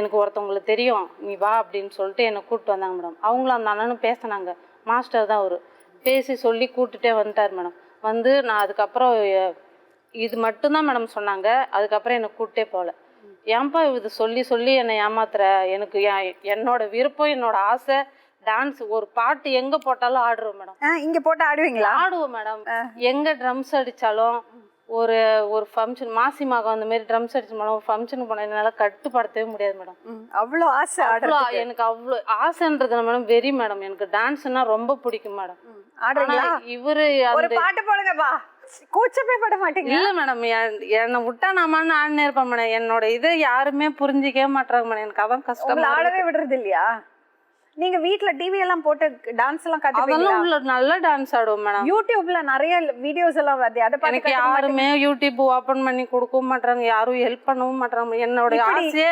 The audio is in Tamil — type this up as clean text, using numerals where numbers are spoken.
எனக்கு ஒருத்தவங்களுக்கு தெரியும் நீ வா அப்படின்னு சொல்லிட்டு என்னை கூப்பிட்டு வந்தாங்க மேடம். அவங்களும் அந்த அண்ணனும் பேசினாங்க. மாஸ்டர் தான் அவர். பேசி சொல்லி கூப்பிட்டுட்டே வந்துட்டார் மேடம். வந்து நான் அதுக்கப்புறம் இது மட்டும்தான் மேடம் சொன்னாங்க. அதுக்கப்புறம் என்னை கூப்பிட்டே போகல. ஏன்பா இது சொல்லி சொல்லி என்னை ஏமாத்துற? எனக்கு என்னோட விருப்பம், என்னோட ஆசை டான்ஸ். ஒரு பாட்டு எங்கே போட்டாலும் ஆடுறோம் மேடம். இங்கே போட்டு ஆடுவீங்களா? ஆடுவோம் மேடம். எங்கே ட்ரம்ஸ் அடித்தாலும் ஒரு ஒரு ஃபங்க்ஷன் மாசி மாகம் அந்த மாதிரி ட்ரம்ஸ் அடிச்சு மேடம் ஒரு ஃபங்க்ஷனுக்கு போனால் என்னால் கட்டுப்படுத்தவே முடியாது மேடம். அவ்வளோ ஆசை. எனக்கு அவ்வளோ ஆசைன்றது மேடம் வெறி மேடம். எனக்கு டான்ஸ்னா ரொம்ப பிடிக்கும் மேடம். ஆடுறீங்களா? இவரு ஒரு பாட்டு போடுங்கப்பா. கூச்சமே பட மாட்டீங்க? இல்ல மேடம், என்னை விட்டா நாமான்னு ஆடினே இருப்பேன் மேடம். என்னோட இதை யாருமே புரிஞ்சிக்கவே மாட்டாங்க மேடம். எனக்கு அதான் கஷ்டம். ஆடவே விடுறது இல்லையா? நீங்க வீட்ல டிவி எல்லாம் போட்டு டான்ஸ் எல்லாம் கத்துப்பீங்களா? உள்ள நல்ல டான்ஸ் ஆடுவோம் மேடம். யூடியூப்ல நிறைய வீடியோஸ் எல்லாம் வருது. அத பார்த்து எனக்கு யாருமே யூடியூப் ஓபன் பண்ணி கொடுக்கவும் மாட்டாங்க. யாரும் ஹெல்ப் பண்ணவும் மாட்டாங்க. என்னோட ஆசையே